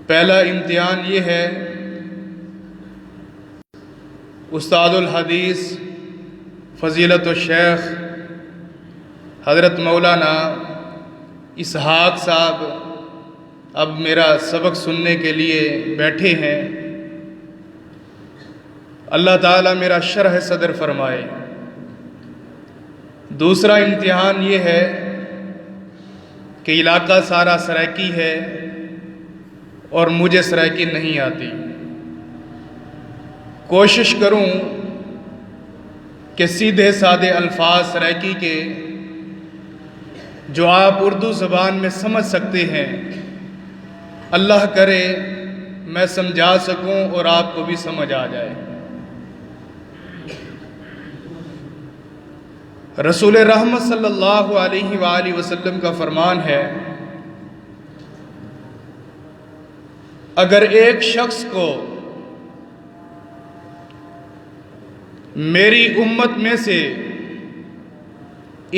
پہلا امتحان یہ ہے، استاد الحدیث فضیلت الشیخ حضرت مولانا اسحاق صاحب اب میرا سبق سننے کے لیے بیٹھے ہیں۔ اللہ تعالیٰ میرا شرح صدر فرمائے۔ دوسرا امتحان یہ ہے کہ علاقہ سارا سرائکی ہے اور مجھے سرائکی نہیں آتی۔ کوشش کروں کہ سیدھے سادے الفاظ سرائکی کے جو آپ اردو زبان میں سمجھ سکتے ہیں، اللہ کرے میں سمجھا سکوں اور آپ کو بھی سمجھ آ جائے۔ رسول رحمت صلی اللہ علیہ وآلہ وسلم کا فرمان ہے، اگر ایک شخص کو میری امت میں سے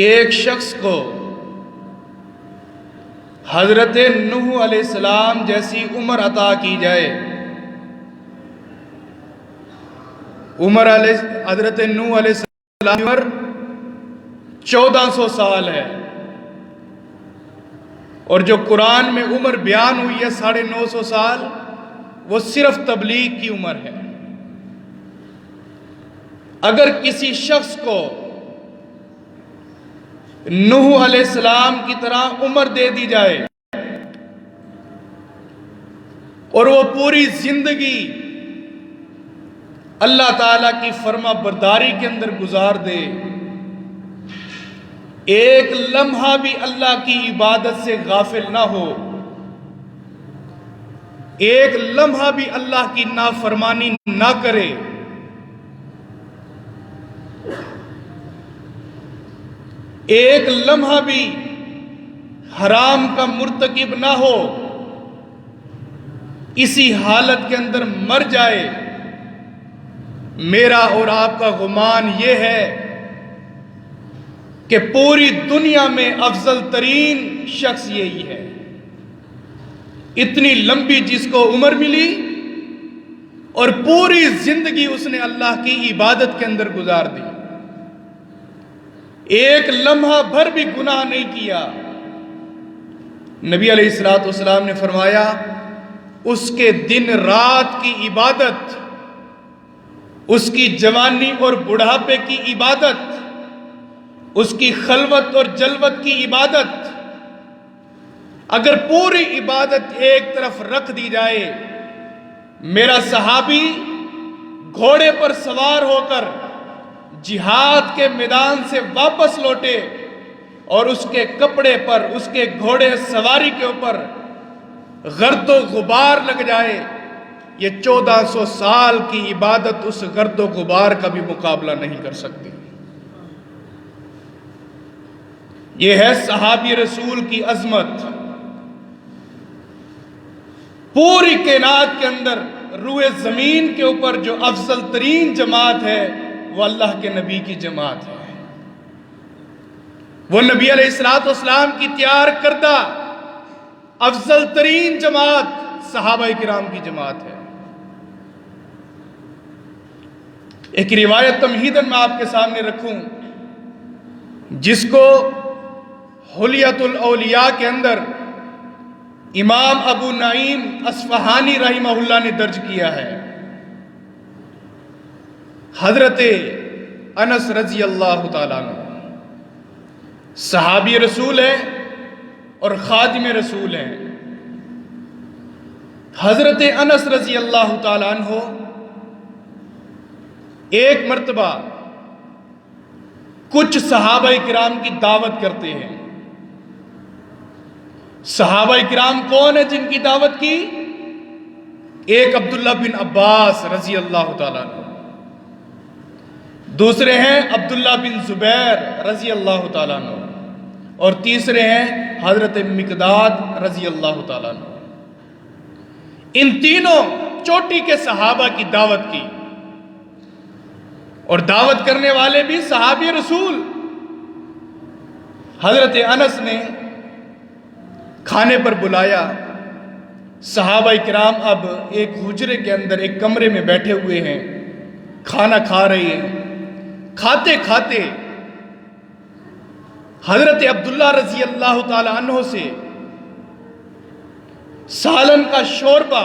ایک شخص کو حضرت نوح علیہ السلام جیسی عمر عطا کی جائے، حضرت نوح علیہ السلام کی عمر 1400 سال ہے، اور جو قرآن میں عمر بیان ہوئی ہے 950 سال، وہ صرف تبلیغ کی عمر ہے۔ اگر کسی شخص کو نوح علیہ السلام کی طرح عمر دے دی جائے اور وہ پوری زندگی اللہ تعالیٰ کی فرما برداری کے اندر گزار دے، ایک لمحہ بھی اللہ کی عبادت سے غافل نہ ہو، ایک لمحہ بھی اللہ کی نافرمانی نہ کرے، ایک لمحہ بھی حرام کا مرتکب نہ ہو، اسی حالت کے اندر مر جائے، میرا اور آپ کا گمان یہ ہے کہ پوری دنیا میں افضل ترین شخص یہی ہے۔ اتنی لمبی جس کو عمر ملی اور پوری زندگی اس نے اللہ کی عبادت کے اندر گزار دی، ایک لمحہ بھر بھی گناہ نہیں کیا۔ نبی علیہ السلام نے فرمایا، اس کے دن رات کی عبادت، اس کی جوانی اور بڑھاپے کی عبادت، اس کی خلوت اور جلوت کی عبادت، اگر پوری عبادت ایک طرف رکھ دی جائے، میرا صحابی گھوڑے پر سوار ہو کر جہاد کے میدان سے واپس لوٹے اور اس کے کپڑے پر، اس کے گھوڑے سواری کے اوپر گرد و غبار لگ جائے، یہ 1400 سال کی عبادت اس گرد و غبار کا بھی مقابلہ نہیں کر سکتی۔ یہ ہے صحابی رسول کی عظمت۔ پوری کائنات کے اندر روئے زمین کے اوپر جو افضل ترین جماعت ہے وہ اللہ کے نبی کی جماعت ہے، وہ نبی علیہ السلام کی تیار کردہ افضل ترین جماعت صحابہ کرام کی جماعت ہے۔ ایک روایت تمہیداً میں آپ کے سامنے رکھوں، جس کو حلیۃ الاولیاء کے اندر امام ابو نعیم اصفہانی رحمہ اللہ نے درج کیا ہے۔ حضرت انس رضی اللہ تعالیٰ عنہ صحابی رسول ہیں اور خادم رسول ہیں۔ حضرت انس رضی اللہ تعالیٰ عنہ ایک مرتبہ کچھ صحابہ کرام کی دعوت کرتے ہیں۔ صحابہ کرام کون ہیں جن کی دعوت کی؟ ایک عبداللہ بن عباس رضی اللہ تعالیٰ عنہ، دوسرے ہیں عبداللہ بن زبیر رضی اللہ تعالیٰ عنہ، اور تیسرے ہیں حضرت مقداد رضی اللہ تعالیٰ عنہ۔ ان تینوں چوٹی کے صحابہ کی دعوت کی، اور دعوت کرنے والے بھی صحابی رسول۔ حضرت انس نے کھانے پر بلایا، صحابہ کرام اب ایک حجرے کے اندر ایک کمرے میں بیٹھے ہوئے ہیں، کھانا کھا رہے ہیں۔ کھاتے کھاتے حضرت عبداللہ رضی اللہ تعالی عنہ سے سالن کا شوربہ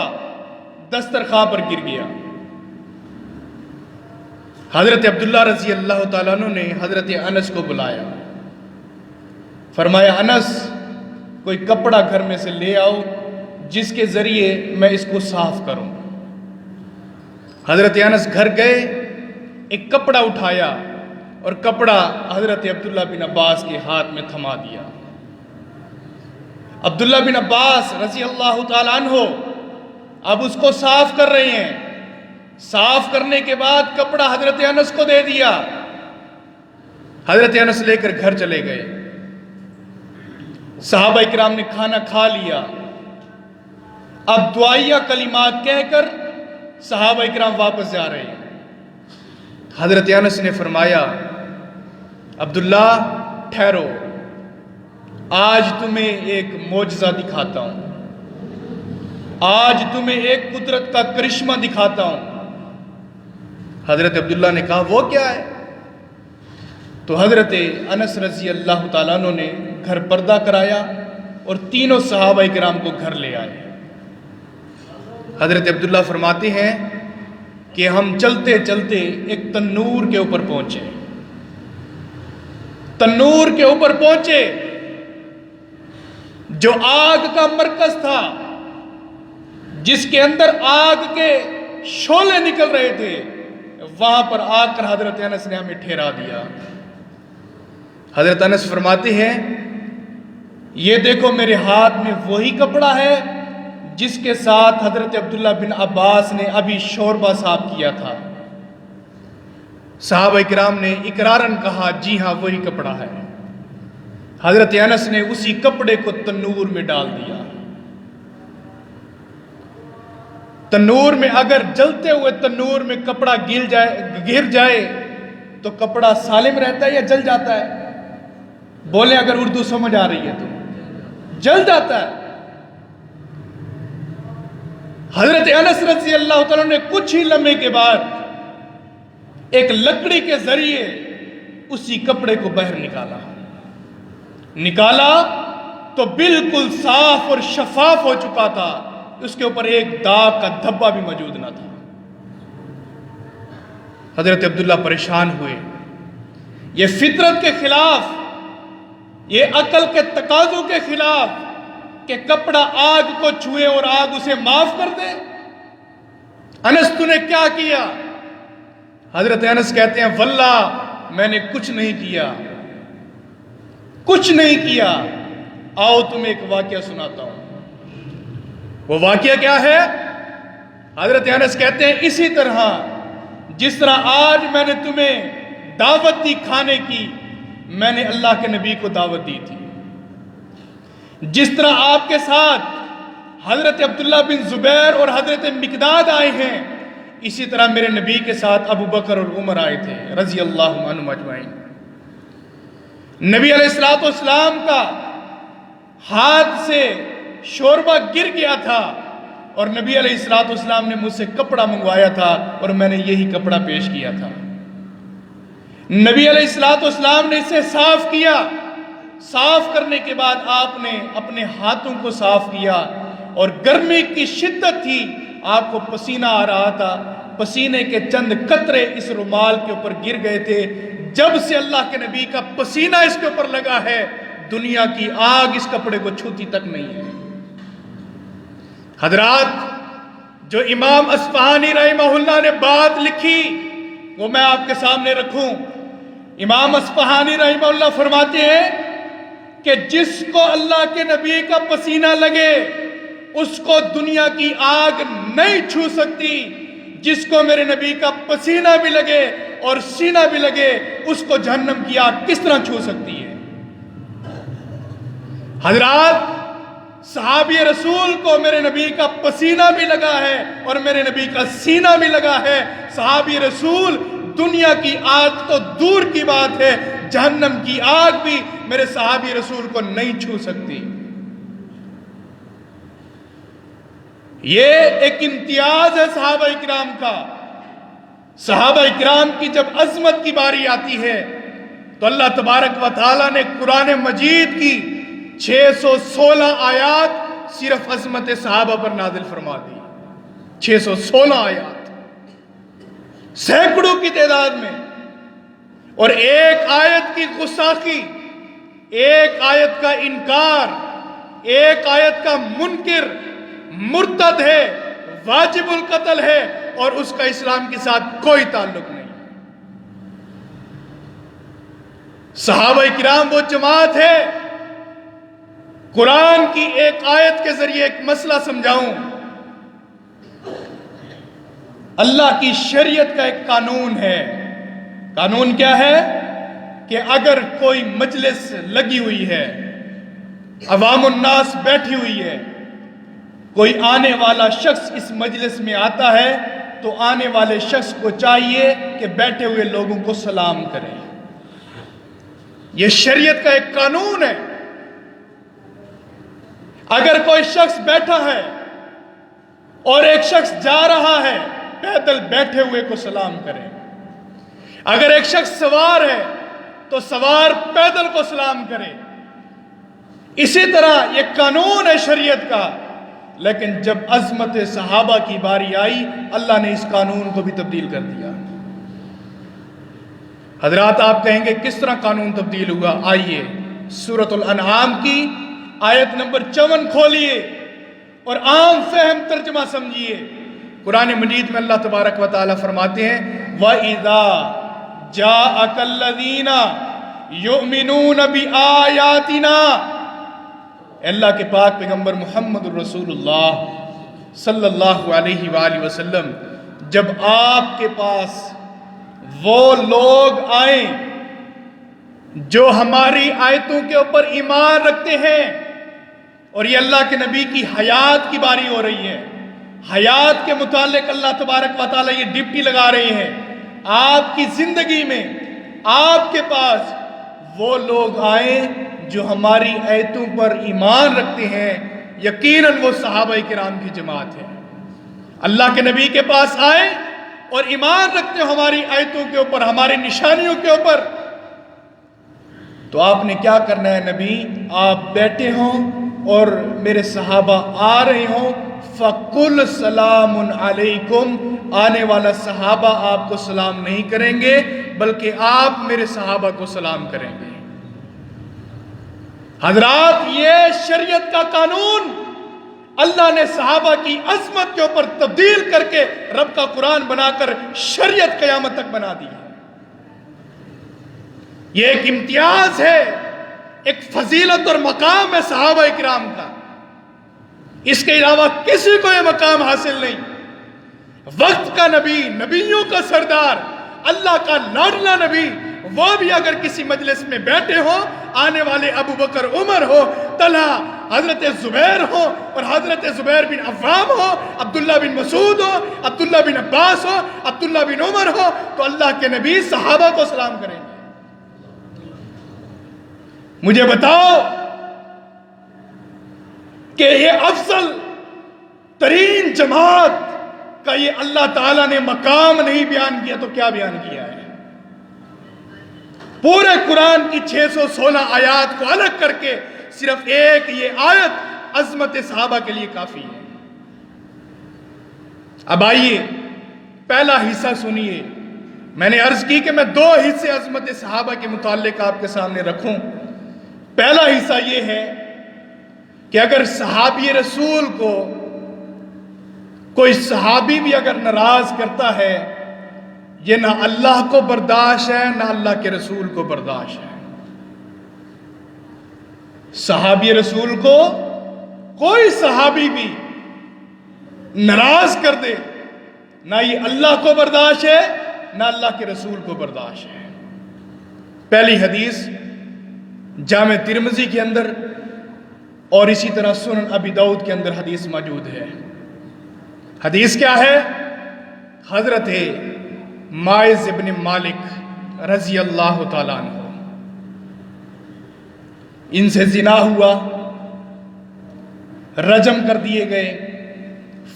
دسترخوان پر گر گیا۔ حضرت عبداللہ رضی اللہ تعالیٰ عنہ نے حضرت انس کو بلایا، فرمایا انس کوئی کپڑا گھر میں سے لے آؤ جس کے ذریعے میں اس کو صاف کروں۔ حضرت انس گھر گئے، ایک کپڑا اٹھایا اور کپڑا حضرت عبداللہ بن عباس کے ہاتھ میں تھما دیا۔ عبداللہ بن عباس رضی اللہ تعالیٰ عنہ اب اس کو صاف کر رہے ہیں۔ صاف کرنے کے بعد کپڑا حضرت انس کو دے دیا۔ حضرت انس لے کر گھر چلے گئے۔ صحابہ اکرام نے کھانا کھا لیا۔ اب دعائیہ کلمات کہہ کر صحابہ اکرام واپس جا رہے ہیں۔ حضرت انس نے فرمایا عبداللہ ٹھہرو، آج تمہیں ایک معجزہ دکھاتا ہوں، آج تمہیں ایک قدرت کا کرشمہ دکھاتا ہوں۔ حضرت عبداللہ نے کہا وہ کیا ہے؟ تو حضرت انس رضی اللہ تعالیٰ عنہ نے گھر پردہ کرایا اور تینوں صحابہ کرام کو گھر لے آئے۔ حضرت عبداللہ فرماتے ہیں کہ ہم چلتے چلتے ایک تنور کے اوپر پہنچے۔ تنور کے اوپر پہنچے جو آگ کا مرکز تھا، جس کے اندر آگ کے شعلے نکل رہے تھے، وہاں پر آ کر حضرت انس نے ہمیں ٹھہرا دیا۔ حضرت انس فرماتے ہیں یہ دیکھو میرے ہاتھ میں وہی کپڑا ہے جس کے ساتھ حضرت عبداللہ بن عباس نے ابھی شوربہ صاف کیا تھا۔ صحابہ کرام نے اقرارن کہا جی ہاں وہی کپڑا ہے۔ حضرت انس نے اسی کپڑے کو تنور میں ڈال دیا۔ تنور میں اگر جلتے ہوئے تنور میں کپڑا گر جائے تو کپڑا سالم رہتا ہے یا جل جاتا ہے؟ بولیں اگر اردو سمجھ آ رہی ہے تو۔ جل جاتا ہے۔ حضرت انس رضی اللہ تعالیٰ نے کچھ ہی لمحے کے بعد ایک لکڑی کے ذریعے اسی کپڑے کو باہر نکالا تو بالکل صاف اور شفاف ہو چکا تھا، اس کے اوپر ایک داغ کا دھبا بھی موجود نہ تھا۔ حضرت عبداللہ پریشان ہوئے، یہ فطرت کے خلاف، یہ عقل کے تقاضوں کے خلاف کہ کپڑا آگ کو چھوئے اور آگ اسے معاف کر دے۔ انس تو نے کیا کیا؟ حضرت انس کہتے ہیں واللہ میں نے کچھ نہیں کیا، کچھ نہیں کیا۔ آؤ تمہیں ایک واقعہ سناتا ہوں۔ وہ واقعہ کیا ہے؟ حضرت انس کہتے ہیں اسی طرح جس طرح آج میں نے تمہیں دعوت دی کھانے کی، میں نے اللہ کے نبی کو دعوت دی تھی۔ جس طرح آپ کے ساتھ حضرت عبداللہ بن زبیر اور حضرت مقداد آئے ہیں، اسی طرح میرے نبی کے ساتھ ابو بکر اور عمر آئے تھے رضی اللہ عنہم اجمعین۔ نبی علیہ السلام کا ہاتھ سے شوربہ گر گیا تھا اور نبی علیہ السلام نے مجھ سے کپڑا منگوایا تھا اور میں نے یہی کپڑا پیش کیا تھا۔ نبی علیہ السلام نے اسے صاف کیا۔ صاف کرنے کے بعد آپ نے اپنے ہاتھوں کو صاف کیا اور گرمی کی شدت تھی، آپ کو پسینہ آ رہا تھا، پسینے کے چند قطرے اس رومال کے اوپر گر گئے تھے۔ جب سے اللہ کے نبی کا پسینہ اس کے اوپر لگا ہے، دنیا کی آگ اس کپڑے کو چھوتی تک نہیں ہے۔ حضرات، جو امام اصفہانی رحمہ اللہ نے بات لکھی وہ میں آپ کے سامنے رکھوں۔ امام اصفہانی رحمہ اللہ فرماتے ہیں کہ جس کو اللہ کے نبی کا پسینہ لگے اس کو دنیا کی آگ نہیں چھو سکتی، جس کو میرے نبی کا پسینہ بھی لگے اور سینہ بھی لگے اس کو جہنم کی آگ کس طرح چھو سکتی ہے؟ حضرات، صحابی رسول کو میرے نبی کا پسینہ بھی لگا ہے اور میرے نبی کا سینہ بھی لگا ہے۔ صحابی رسول دنیا کی آگ تو دور کی بات ہے، جہنم کی آگ بھی میرے صحابی رسول کو نہیں چھو سکتی۔ یہ ایک امتیاز ہے صحابہ اکرام کا۔ صحابہ اکرام کی جب عظمت کی باری آتی ہے تو اللہ تبارک و تعالیٰ نے قرآن مجید کی 616 آیات صرف عظمت صحابہ پر نازل فرما دی۔ 616 آیات، سینکڑوں کی تعداد میں، اور ایک آیت کی گستاخی، ایک آیت کا انکار، ایک آیت کا منکر مرتد ہے، واجب القتل ہے، اور اس کا اسلام کے ساتھ کوئی تعلق نہیں۔ صحابہ کرام وہ جماعت ہے، قرآن کی ایک آیت کے ذریعے ایک مسئلہ سمجھاؤں۔ اللہ کی شریعت کا ایک قانون ہے۔ قانون کیا ہے؟ کہ اگر کوئی مجلس لگی ہوئی ہے، عوام الناس بیٹھی ہوئی ہے، کوئی آنے والا شخص اس مجلس میں آتا ہے تو آنے والے شخص کو چاہیے کہ بیٹھے ہوئے لوگوں کو سلام کرے۔ یہ شریعت کا ایک قانون ہے۔ اگر کوئی شخص بیٹھا ہے اور ایک شخص جا رہا ہے، پیدل بیٹھے ہوئے کو سلام کرے۔ اگر ایک شخص سوار ہے تو سوار پیدل کو سلام کرے۔ اسی طرح یہ قانون ہے شریعت کا۔ لیکن جب عظمت صحابہ کی باری آئی، اللہ نے اس قانون کو بھی تبدیل کر دیا۔ حضرات آپ کہیں گے کس طرح قانون تبدیل ہوا؟ آئیے سورۃ الانعام کی آیت نمبر 54 کھولیے اور عام فہم ترجمہ سمجھیے۔ قرآن مجید میں اللہ تبارک و تعالیٰ فرماتے ہیں وَإِذَا جَاءَكَ الَّذِينَ يُؤْمِنُونَ بِآيَاتِنَا، اللہ کے پاک پیغمبر محمد الرسول اللہ صلی اللہ علیہ وآلہ وسلم، جب آپ کے پاس وہ لوگ آئیں جو ہماری آیتوں کے اوپر ایمان رکھتے ہیں، اور یہ اللہ کے نبی کی حیات کی باری ہو رہی ہے، حیات کے متعلق اللہ تبارک و تعالیٰ یہ ڈپٹی لگا رہے ہیں، آپ کی زندگی میں آپ کے پاس وہ لوگ آئیں جو ہماری آیتوں پر ایمان رکھتے ہیں، یقیناً وہ صحابہ کرام کی جماعت ہے۔ اللہ کے نبی کے پاس آئیں اور ایمان رکھتے ہیں ہماری آیتوں کے اوپر، ہماری نشانیوں کے اوپر، تو آپ نے کیا کرنا ہے نبی؟ آپ بیٹھے ہوں اور میرے صحابہ آ رہے ہوں، فَقُلْ سَلَامٌ عَلَيْكُمْ، آنے والا صحابہ آپ کو سلام نہیں کریں گے بلکہ آپ میرے صحابہ کو سلام کریں گے۔ حضرات یہ شریعت کا قانون اللہ نے صحابہ کی عظمت کے اوپر تبدیل کر کے رب کا قرآن بنا کر شریعت قیامت تک بنا دی ہے۔ یہ ایک امتیاز ہے، ایک فضیلت اور مقام ہے صحابہ کرام کا، اس کے علاوہ کسی کو یہ مقام حاصل نہیں۔ وقت کا نبی، نبیوں کا سردار، اللہ کا لاڈلا نبی، وہ بھی اگر کسی مجلس میں بیٹھے ہو، آنے والے ابو بکر عمر ہو، طلحہ، حضرت زبیر ہو اور حضرت زبیر بن عوام ہو، عبداللہ بن مسعود ہو، عبداللہ بن عباس ہو، عبداللہ بن عمر ہو، تو اللہ کے نبی صحابہ کو سلام کریں گے۔ مجھے بتاؤ کہ یہ افضل ترین جماعت کا یہ اللہ تعالیٰ نے مقام نہیں بیان کیا تو کیا بیان کیا ہے؟ پورے قرآن کی 616 آیات کو الگ کر کے صرف ایک یہ آیت عظمت صحابہ کے لیے کافی ہے۔ اب آئیے پہلا حصہ سنیے۔ میں نے عرض کی کہ میں 2 حصے عظمت صحابہ کے متعلق آپ کے سامنے رکھوں۔ پہلا حصہ یہ ہے کہ اگر صحابی رسول کو کوئی صحابی بھی اگر ناراض کرتا ہے، یہ نہ اللہ کو برداشت ہے نہ اللہ کے رسول کو برداشت ہے۔ صحابی رسول کو کوئی صحابی بھی ناراض کر دے، نہ یہ اللہ کو برداشت ہے نہ اللہ کے رسول کو برداشت ہے۔ پہلی حدیث جامع ترمذی کے اندر اور اسی طرح سنن ابی داؤد کے اندر حدیث موجود ہے۔ حدیث کیا ہے؟ حضرت ماعز ابن مالک رضی اللہ تعالیٰ عنہ، ان سے زنا ہوا، رجم کر دیے گئے،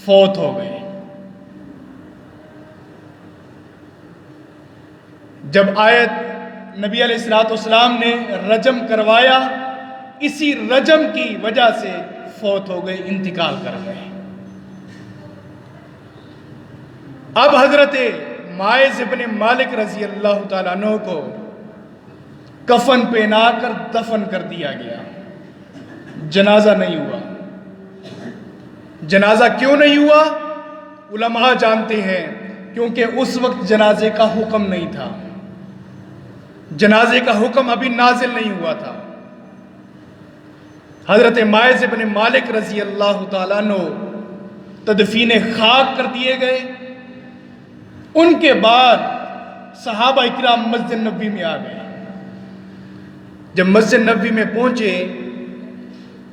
فوت ہو گئے۔ جب آیت نبی علیہ الصلوۃ والسلام نے رجم کروایا، اسی رجم کی وجہ سے فوت ہو گئے، انتقال کر گئے۔ اب حضرت ماعز ابن مالک رضی اللہ تعالیٰ عنہ کو کفن پہنا کر دفن کر دیا گیا، جنازہ نہیں ہوا۔ جنازہ کیوں نہیں ہوا؟ علماء جانتے ہیں کیونکہ اس وقت جنازے کا حکم نہیں تھا، جنازے کا حکم ابھی نازل نہیں ہوا تھا۔ حضرت ماعز ابن مالک رضی اللہ تعالیٰ عنہ تدفین خاک کر دیے گئے۔ ان کے بعد صحابہ اکرام مسجد نبوی میں آ گئے۔ جب مسجد نبوی میں پہنچے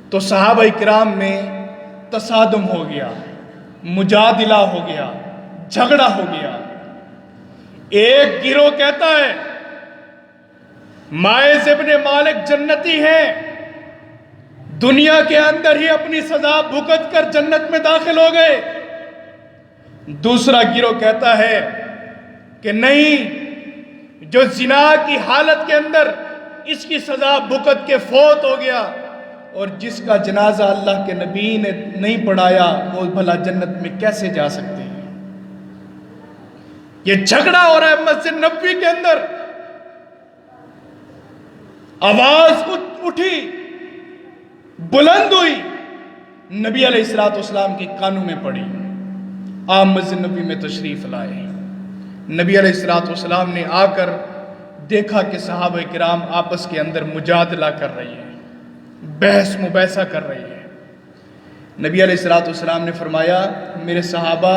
تو صحابہ اکرام میں تصادم ہو گیا، مجادلہ ہو گیا، جھگڑا ہو گیا۔ ایک گروہ کہتا ہے ماعز ابن مالک جنتی ہیں، دنیا کے اندر ہی اپنی سزا بھگت کر جنت میں داخل ہو گئے۔ دوسرا گروہ کہتا ہے کہ نہیں، جو زنا کی حالت کے اندر اس کی سزا بھگت کے فوت ہو گیا، اور جس کا جنازہ اللہ کے نبی نے نہیں پڑھایا، وہ بھلا جنت میں کیسے جا سکتے ہیں؟ یہ جھگڑا ہو رہا ہے مسجد نبوی کے اندر۔ آواز اٹھی، بلند ہوئی، نبی علیہ الصلوۃ والسلام کے کانوں میں پڑی۔ آپ مسجد نبوی میں تشریف لائے۔ نبی علیہ الصلوۃ والسلام نے آ کر دیکھا کہ صحابہ کرام آپس کے اندر مجادلہ کر رہی ہیں، بحث مباحثہ کر رہی ہیں۔ نبی علیہ الصلوۃ والسلام نے فرمایا، میرے صحابہ،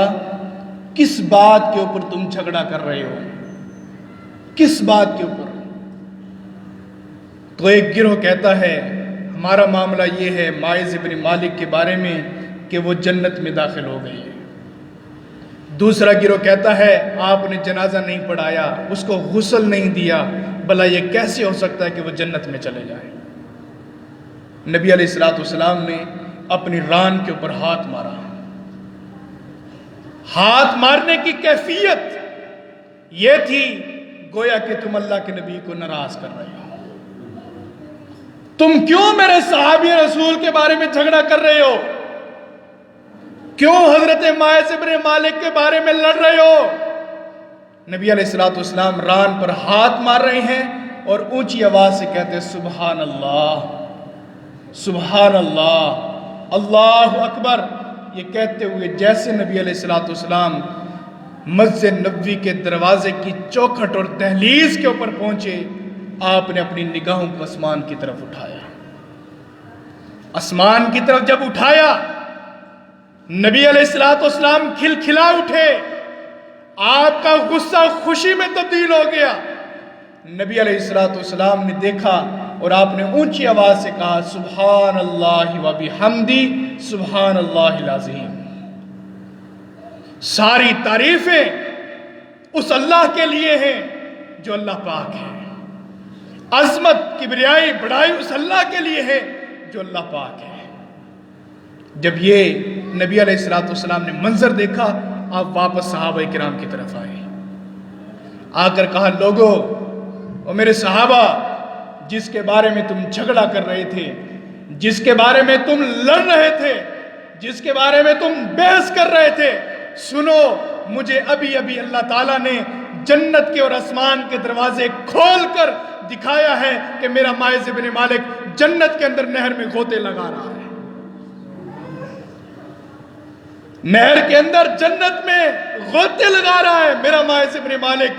کس بات کے اوپر تم جھگڑا کر رہے ہو؟ کس بات کے اوپر؟ تو ایک گروہ کہتا ہے ہمارا معاملہ یہ ہے ماعز ابن مالک کے بارے میں کہ وہ جنت میں داخل ہو گئی ہے۔ دوسرا گروہ کہتا ہے آپ نے جنازہ نہیں پڑھایا، اس کو غسل نہیں دیا، بھلا یہ کیسے ہو سکتا ہے کہ وہ جنت میں چلے جائے؟ نبی علیہ الصلوۃ والسلام نے اپنی ران کے اوپر ہاتھ مارا۔ ہاتھ مارنے کی کیفیت یہ تھی گویا کہ تم اللہ کے نبی کو ناراض کر رہے ہو۔ تم کیوں میرے صحابی رسول کے بارے میں جھگڑا کر رہے ہو؟ کیوں حضرت ماعز ابن مالک کے بارے میں لڑ رہے ہو؟ نبی علیہ الصلوۃ والسلام ران پر ہاتھ مار رہے ہیں اور اونچی آواز سے کہتے ہیں سبحان اللہ، سبحان اللہ، اللہ اکبر۔ یہ کہتے ہوئے جیسے نبی علیہ الصلوۃ والسلام مسجد نبوی کے دروازے کی چوکھٹ اور دہلیز کے اوپر پہنچے، آپ نے اپنی نگاہوں کو آسمان کی طرف اٹھایا۔ آسمان کی طرف جب اٹھایا، نبی علیہ الصلوۃ والسلام کھلکھلا اٹھے، آپ کا غصہ خوشی میں تبدیل ہو گیا۔ نبی علیہ الصلوۃ والسلام نے دیکھا اور آپ نے اونچی آواز سے کہا سبحان اللہ و بحمدی سبحان اللہ العظیم۔ ساری تعریفیں اس اللہ کے لیے ہیں جو اللہ پاک ہے، عظمت، کبریائی، بڑائی اس اللہ کے لیے ہے جو اللہ پاک ہے۔ جب یہ نبی علیہ الصلوۃ والسلام نے منظر دیکھا، آپ واپس صحابہ کرام کی طرف آئے، آ کر کہا لوگو، اور میرے صحابہ، جس کے بارے میں تم جھگڑا کر رہے تھے، جس کے بارے میں تم لڑ رہے تھے، جس کے بارے میں تم بحث کر رہے تھے، سنو، مجھے ابھی ابھی اللہ تعالیٰ نے جنت کے اور آسمان کے دروازے کھول کر دکھایا ہے کہ میرا ماعز ابن مالک جنت کے اندر نہر میں غوطے لگا رہا ہے۔ نہر کے اندر جنت میں غوطے لگا رہا ہے میرا ماعز ابن مالک۔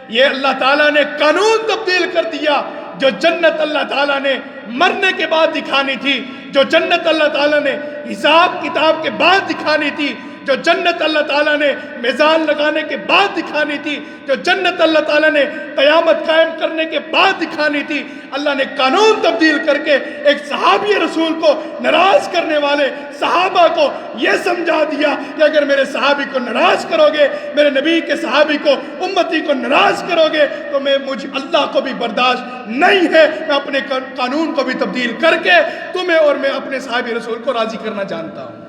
یہ اللہ تعالیٰ نے قانون تبدیل کر دیا۔ جو جنت اللہ تعالیٰ نے مرنے کے بعد دکھانی تھی، جو جنت اللہ تعالیٰ نے حساب کتاب کے بعد دکھانی تھی، جو جنت اللہ تعالیٰ نے میزان لگانے کے بعد دکھانی تھی، جو جنت اللہ تعالیٰ نے قیامت قائم کرنے کے بعد دکھانی تھی، اللہ نے قانون تبدیل کر کے ایک صحابی رسول کو ناراض کرنے والے صحابہ کو یہ سمجھا دیا کہ اگر میرے صحابی کو ناراض کرو گے، میرے نبی کے صحابی کو، امتی کو ناراض کرو گے، تو مجھے اللہ کو بھی برداشت نہیں ہے۔ میں اپنے قانون کو بھی تبدیل کر کے تمہیں اور میں اپنے صحابی رسول کو راضی کرنا جانتا ہوں۔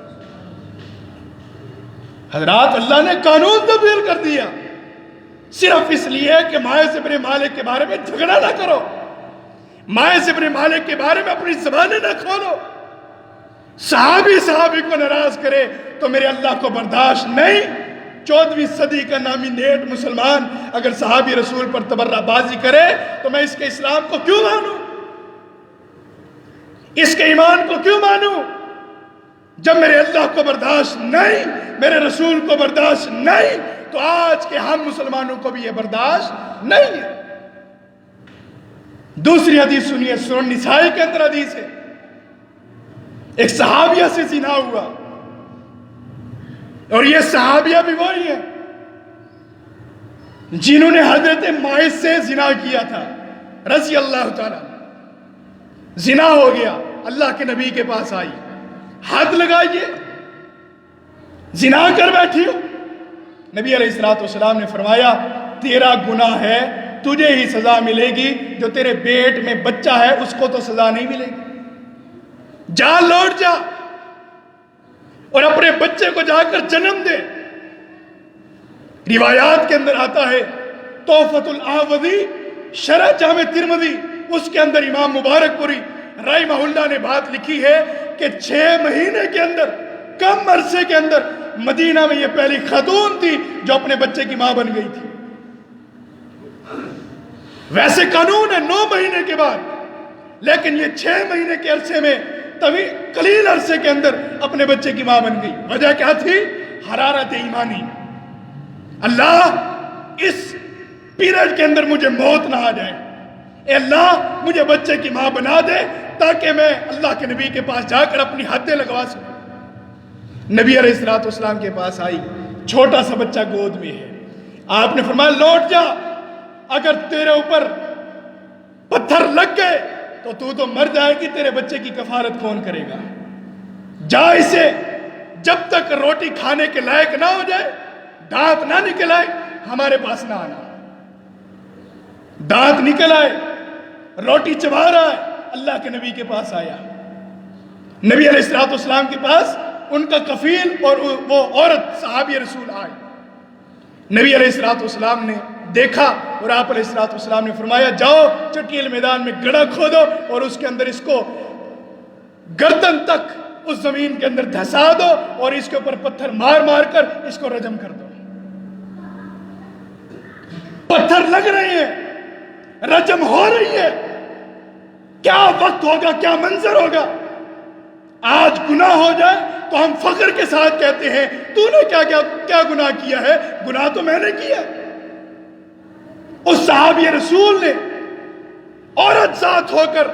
حضرات اللہ نے قانون تبدیل کر دیا صرف اس لیے کہ ماعز ابن مالک کے بارے میں جھگڑا نہ کرو، ماعز ابن مالک کے بارے میں اپنی زبانیں نہ کھولو۔ صحابی کو ناراض کرے تو میرے اللہ کو برداشت نہیں۔ 14ویں صدی کا نامی نیٹ مسلمان اگر صحابی رسول پر تبرہ بازی کرے تو میں اس کے اسلام کو کیوں مانوں، اس کے ایمان کو کیوں مانوں؟ جب میرے اللہ کو برداشت نہیں، میرے رسول کو برداشت نہیں، تو آج کے ہم مسلمانوں کو بھی یہ برداشت نہیں ہے۔ دوسری حدیث سنیے، سنن نسائی کے اندر حدیث ہے، ایک صحابیہ سے زنا ہوا، اور یہ صحابیہ بھی وہی ہے جنہوں نے حضرت ماعز سے زنا کیا تھا رضی اللہ تعالیٰ۔ زنا ہو گیا، اللہ کے نبی کے پاس آئی، ہاتھ لگائیے، زنا کر بیٹھی ہو۔ نبی علیہ السلام نے فرمایا تیرا گناہ ہے، تجھے ہی سزا ملے گی، جو تیرے پیٹ میں بچہ ہے اس کو تو سزا نہیں ملے گی، جا لوٹ جا اور اپنے بچے کو جا کر جنم دے۔ روایات کے اندر آتا ہے، تحفۃ الاحوذی شرح جامع ترمذی، اس کے اندر امام مبارک پوری رحمہ اللہ نے بات لکھی ہے کہ 6 مہینے کے اندر، کم عرصے کے اندر مدینہ میں یہ پہلی خاتون تھی جو اپنے بچے کی ماں بن گئی تھی۔ ویسے قانون ہے 9 مہینے کے بعد، لیکن یہ 6 مہینے کے عرصے میں قلیل عرصے کے اندر اپنے بچے کی ماں بن گئی۔ وجہ کیا تھی؟ حرارت ایمانی۔ اللہ اس پیریڈ کے اندر مجھے موت نہ آ جائے، اے اللہ مجھے بچے کی ماں بنا دے تاکہ میں اللہ کے نبی کے پاس جا کر اپنی حدیں لگوا سکوں۔ نبی علیہ السلام کے پاس آئی، چھوٹا سا بچہ گود میں ہے، آپ نے فرمایا لوٹ جا، اگر تیرے اوپر پتھر لگ گئے تو مر جائے گی، تیرے بچے کی کفارت کون کرے گا؟ جا اسے جب تک روٹی کھانے کے لائق نہ ہو جائے، دانت نہ نکل آئے، ہمارے پاس نہ آنا۔ دانت نکل آئے، روٹی چبا رہا ہے، اللہ کے نبی کے پاس آیا، نبی علیہ السلام کے پاس ان کا کفیل اور وہ عورت صحابی رسول آئے۔ نبی علیہ السلام نے دیکھا اور آپ علیہ السلام نے فرمایا جاؤ چٹیل میدان میں گڑھا کھودو اور اس کے اندر اس کو گردن تک اس زمین کے اندر دھسا دو اور اس کے اوپر پتھر مار مار کر اس کو رجم کر دو۔ پتھر لگ رہے ہیں، رجم ہو رہی ہے، کیا وقت ہوگا، کیا منظر ہوگا۔ آج گناہ ہو جائے تو ہم فخر کے ساتھ کہتے ہیں تو نے کیا گناہ کیا ہے؟ گناہ تو میں نے کیا۔ اس صحابی رسول نے عورت ذات ہو کر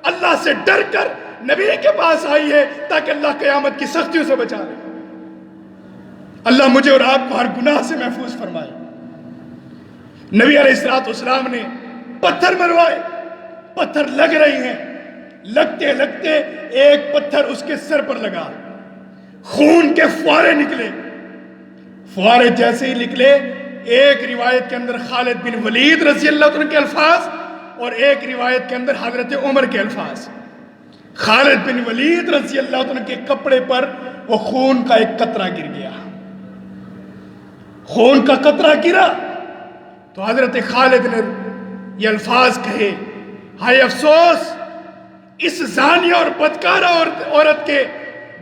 اللہ سے ڈر کر نبی کے پاس آئی ہے تاکہ اللہ قیامت کی سختیوں سے بچا لے۔ اللہ مجھے اور آپ کو ہر گناہ سے محفوظ فرمائے۔ نبی علیہ السلام نے پتھر مروائے، پتھر لگ رہی ہیں، لگتے لگتے ایک پتھر اس کے سر پر لگا، خون کے فوارے نکلے۔ فوارے جیسے ہی نکلے، ایک روایت کے اندر خالد بن ولید رضی اللہ عنہ کے الفاظ اور ایک روایت کے اندر حضرت عمر کے الفاظ۔ خالد بن ولید رضی اللہ عنہ کے کپڑے پر وہ خون کا ایک قطرہ گر گیا۔ خون کا قطرہ گرا تو حضرت خالد نے یہ الفاظ کہے، ہائے افسوس اس زانیہ اور بدکارہ عورت کے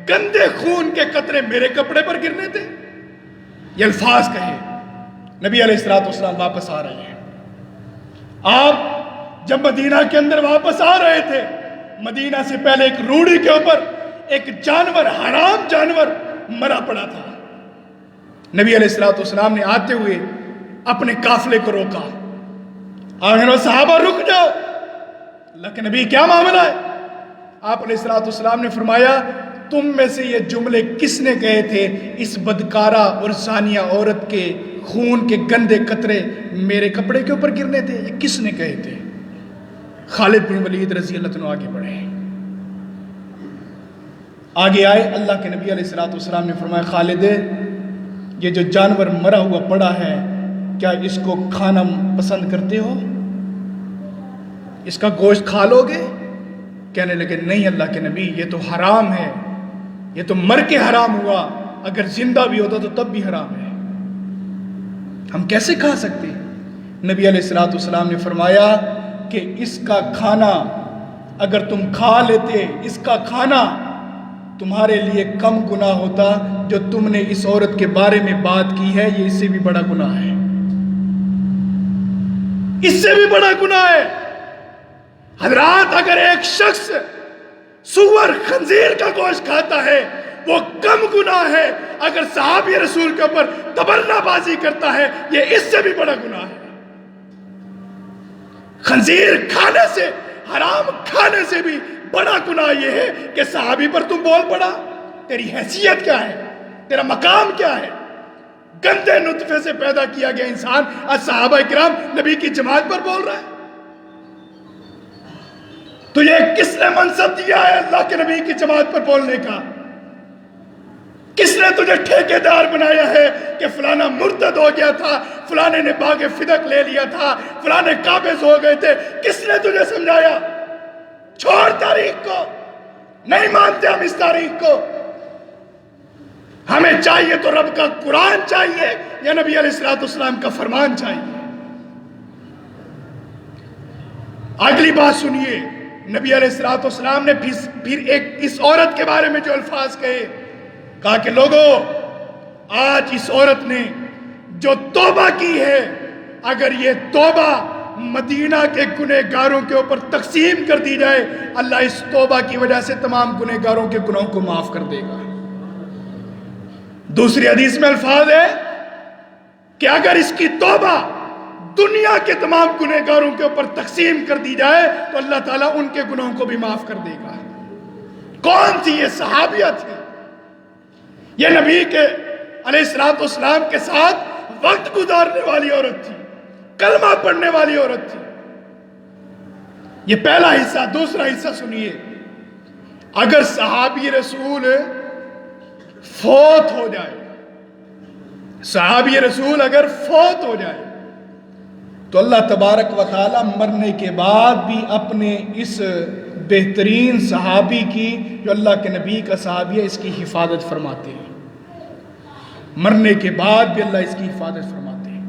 گندے خون کے قطرے میرے کپڑے پر گرنے تھے۔ یہ الفاظ کہے۔ نبی علیہ السلام واپس آ رہے ہیں۔ آپ جب مدینہ کے اندر واپس آ رہے تھے، مدینہ سے پہلے ایک روڑی کے اوپر ایک جانور، حرام جانور مرا پڑا تھا۔ نبی علیہ السلام نے آتے ہوئے اپنے قافلے کو روکا، آخر صحابہ رک جاؤ، اللہ کے نبی کیا معاملہ ہے؟ آپ علیہ السلام نے فرمایا تم میں سے یہ جملے کس نے کہے تھے؟ اس بدکارہ اور زانیہ عورت کے خون کے گندے قطرے میرے کپڑے کے اوپر گرنے تھے، یہ کس نے کہے تھے؟ خالد بن ولید رضی اللہ عنہ آگے بڑھے، آگے آئے، اللہ کے نبی علیہ السلام نے فرمایا خالد یہ جو جانور مرا ہوا پڑا ہے کیا اس کو کھانا پسند کرتے ہو؟ اس کا گوشت کھا لو گے؟ کہنے لگے نہیں اللہ کے نبی، یہ تو حرام ہے، یہ تو مر کے حرام ہوا، اگر زندہ بھی ہوتا تو تب بھی حرام ہے، ہم کیسے کھا سکتے ہیں؟ نبی علیہ الصلوۃ والسلام نے فرمایا کہ اس کا کھانا اگر تم کھا لیتے، اس کا کھانا تمہارے لیے کم گناہ ہوتا جو تم نے اس عورت کے بارے میں بات کی ہے، یہ اس سے بھی بڑا گناہ ہے، اس سے بھی بڑا گناہ ہے۔ حضرات، اگر ایک شخص سور خنزیر کا گوشت کھاتا ہے وہ کم گناہ ہے، اگر صحابی رسول کے اوپر تبرہ بازی کرتا ہے یہ اس سے بھی بڑا گناہ ہے۔ خنزیر کھانے سے، حرام کھانے سے بھی بڑا گناہ یہ ہے کہ صحابی پر تم بول پڑا۔ تیری حیثیت کیا ہے؟ تیرا مقام کیا ہے؟ گندے نطفے سے پیدا کیا گیا انسان آج صحابہ کرام نبی کی جماعت پر بول رہا ہے۔ تجھے کس نے منصب دیا ہے اللہ کے نبی کی جماعت پر بولنے کا؟ کس نے تجھے ٹھیکیدار بنایا ہے کہ فلانا مرتد ہو گیا تھا، فلانے نے باغ فدق لے لیا تھا، فلانے قابض ہو گئے تھے؟ کس نے تجھے سمجھایا؟ چھوڑ تاریخ کو، نہیں مانتے ہم اس تاریخ کو۔ ہمیں چاہیے تو رب کا قرآن چاہیے یا نبی علیہ الصلوۃ والسلام کا فرمان چاہیے۔ اگلی بات سنیے، نبی علیہ الصلوۃ والسلام نے پھر ایک اس عورت کے بارے میں جو الفاظ کہے، کہا کہ لوگو، آج اس عورت نے جو توبہ کی ہے، اگر یہ توبہ مدینہ کے گنہگاروں کے اوپر تقسیم کر دی جائے، اللہ اس توبہ کی وجہ سے تمام گنہگاروں کے گناہوں کو معاف کر دے گا۔ دوسری حدیث میں الفاظ ہے کہ اگر اس کی توبہ دنیا کے تمام گنہگاروں کے اوپر تقسیم کر دی جائے تو اللہ تعالیٰ ان کے گناہوں کو بھی معاف کر دے گا۔ کون تھی یہ صحابیہ تھی؟ یہ نبی کے علیہ الصلوۃ والسلام کے ساتھ وقت گزارنے والی عورت تھی، کلمہ پڑھنے والی عورت تھی۔ یہ پہلا حصہ۔ دوسرا حصہ سنیے، اگر صحابی رسول فوت ہو جائے، صحابی رسول اگر فوت ہو جائے تو اللہ تبارک و تعالی مرنے کے بعد بھی اپنے اس بہترین صحابی کی، جو اللہ کے نبی کا صحابی ہے، اس کی حفاظت فرماتے ہیں۔ مرنے کے بعد بھی اللہ اس کی حفاظت فرماتے ہیں۔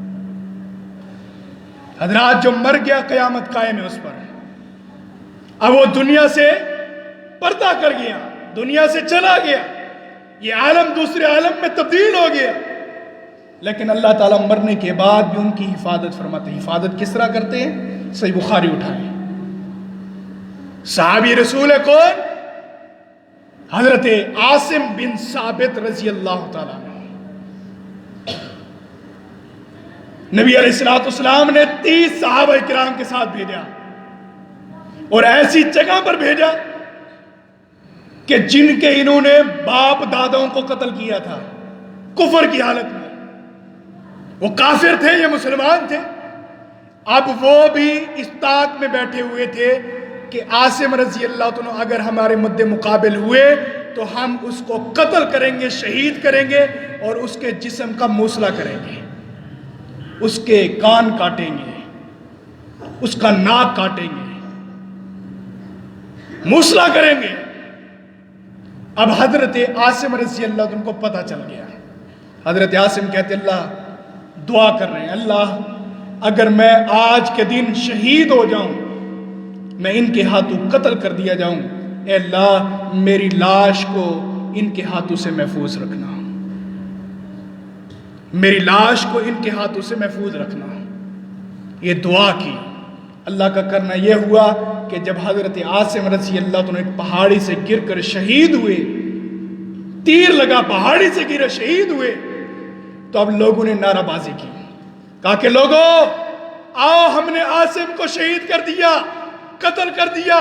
حضرات، جو مر گیا قیامت قائم ہے اس پر۔ اب وہ دنیا سے پردہ کر گیا، دنیا سے چلا گیا، یہ عالم دوسرے عالم میں تبدیل ہو گیا، لیکن اللہ تعالیٰ مرنے کے بعد بھی ان کی حفاظت فرماتے ہیں۔ حفاظت کس طرح کرتے ہیں؟ صحیح بخاری اٹھائیں۔ صحابی رسول کون؟ حضرت عاصم بن ثابت رضی اللہ تعالیٰ عنہ۔ نبی علیہ الصلوۃ والسلام نے 30 صحابہ کرام کے ساتھ بھیجا، اور ایسی جگہ پر بھیجا کہ جن کے انہوں نے باپ داداؤں کو قتل کیا تھا کفر کی حالت میں۔ وہ کافر تھے، یہ مسلمان تھے۔ اب وہ بھی اس طاق میں بیٹھے ہوئے تھے کہ عاصم رضی اللہ عنہ اگر ہمارے مد مقابل ہوئے تو ہم اس کو قتل کریں گے، شہید کریں گے، اور اس کے جسم کا موصلہ کریں گے، اس کے کان کاٹیں گے، اس کا ناک کاٹیں گے، موصلہ کریں گے۔ اب حضرت عاصم رضی اللہ عنہ کو پتہ چل گیا۔ حضرت عاصم کہتے اللہ، دعا کر رہے ہیں، اللہ اگر میں آج کے دن شہید ہو جاؤں، میں ان کے ہاتھوں قتل کر دیا جاؤں، اے اللہ میری لاش کو ان کے ہاتھوں سے محفوظ رکھنا، میری لاش کو ان کے ہاتھوں سے محفوظ رکھنا۔ یہ دعا کی۔ اللہ کا کرنا یہ ہوا کہ جب حضرت عاصم رضی اللہ عنہ ایک پہاڑی سے گر کر شہید ہوئے، تیر لگا پہاڑی سے گرے شہید ہوئے، تو اب لوگوں نے نعرہ بازی کی، کہا کہ لوگوں آؤ، ہم نے عاصم کو شہید کر دیا، قتل کر دیا،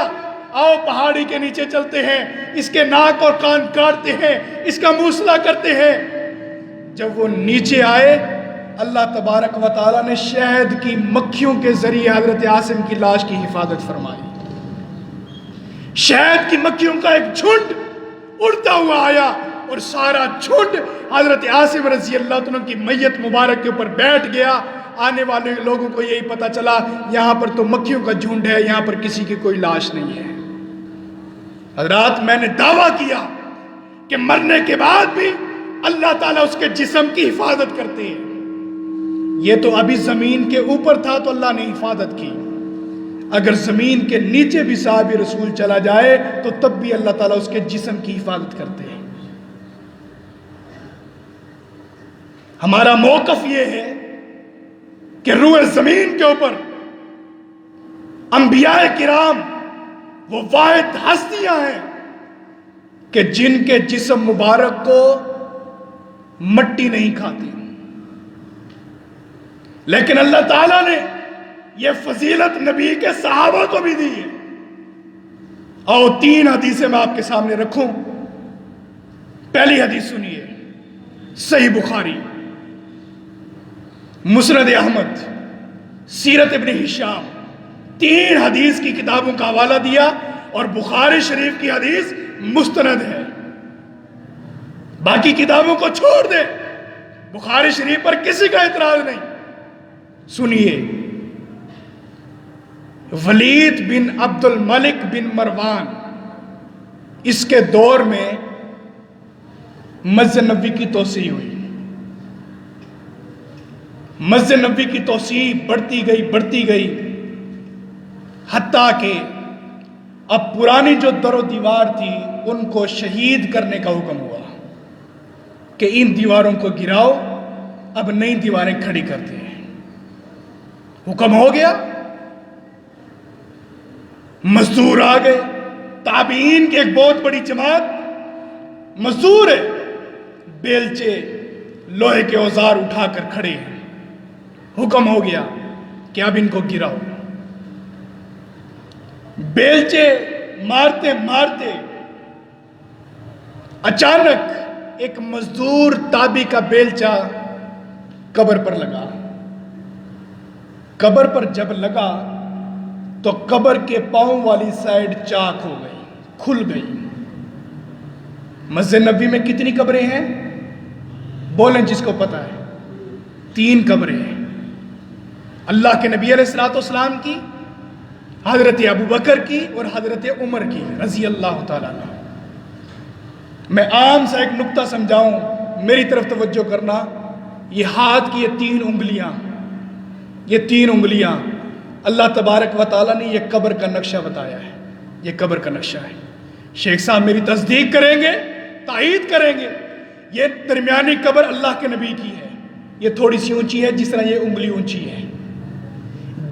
آؤ پہاڑی کے نیچے چلتے ہیں، اس کے ناک اور کان کاٹتے ہیں، اس کا موصلہ کرتے ہیں۔ جب وہ نیچے آئے، اللہ تبارک و تعالیٰ نے شہد کی مکھیوں کے ذریعے حضرت عاصم کی لاش کی حفاظت فرمائی۔ شہد کی مکھیوں کا ایک جھنڈ اڑتا ہوا آیا، اور سارا جھنڈ حضرت عاصم رضی اللہ عنہ کی میت مبارک کے اوپر بیٹھ گیا۔ آنے والے لوگوں کو یہی پتا چلا یہاں پر تو مکھیوں کا جھنڈ ہے، یہاں پر کسی کی کوئی لاش نہیں ہے۔ حضرات، میں نے دعویٰ کیا کہ مرنے کے بعد بھی اللہ تعالیٰ اس کے جسم کی حفاظت کرتے ہیں. یہ تو ابھی زمین کے اوپر تھا تو اللہ نے حفاظت کی، اگر زمین کے نیچے بھی صحابی رسول چلا جائے تو تب بھی اللہ تعالیٰ اس کے جسم کی حفاظت کرتے ہیں. ہمارا موقف یہ ہے کہ روئے زمین کے اوپر انبیاء کرام وہ واحد ہستیاں ہیں کہ جن کے جسم مبارک کو مٹی نہیں کھاتی، لیکن اللہ تعالیٰ نے یہ فضیلت نبی کے صحابہ کو بھی دی ہے. اور 3 حدیثیں میں آپ کے سامنے رکھوں. پہلی حدیث سنیے، صحیح بخاری، مسند احمد، سیرت ابن ہشام، 3 حدیث کی کتابوں کا حوالہ دیا اور بخاری شریف کی حدیث مستند ہے. باقی کتابوں کو چھوڑ دے، بخاری شریف پر کسی کا اعتراض نہیں. سنیے، ولید بن عبد الملک بن مروان، اس کے دور میں مسجد نبوی کی توسیع ہوئی. مسجد نبوی کی توسیع بڑھتی گئی حتیٰ کہ اب پرانی جو در و دیوار تھی ان کو شہید کرنے کا حکم ہوا کہ ان دیواروں کو گراؤ، اب نئی دیواریں کھڑی کرتے ہیں. حکم ہو گیا، مزدور آ گئے. تابعین کی ایک بہت بڑی جماعت مزدور ہے، بیلچے لوہے کے اوزار اٹھا کر کھڑے ہیں. حکم ہو گیا کہ اب ان کو گراؤ. بیلچے مارتے مارتے اچانک ایک مزدور تابی کا بیلچہ قبر پر لگا. قبر پر جب لگا تو قبر کے پاؤں والی سائیڈ چاک ہو گئی، کھل گئی. مسجد نبوی میں کتنی قبریں ہیں؟ بولیں جس کو پتا ہے. 3 قبریں ہیں. اللہ کے نبی علیہ الصلوۃ والسلام کی، حضرت ابو بکر کی اور حضرت عمر کی رضی اللہ تعالیٰ عنہ. میں عام سا ایک نقطہ سمجھاؤں، میری طرف توجہ کرنا. یہ ہاتھ کی یہ 3 انگلیاں، یہ 3 انگلیاں اللہ تبارک و تعالیٰ نے یہ قبر کا نقشہ بتایا ہے. یہ قبر کا نقشہ ہے. شیخ صاحب میری تصدیق کریں گے، تائید کریں گے. یہ درمیانی قبر اللہ کے نبی کی ہے. یہ تھوڑی سی اونچی ہے جس طرح یہ انگلی اونچی ہے.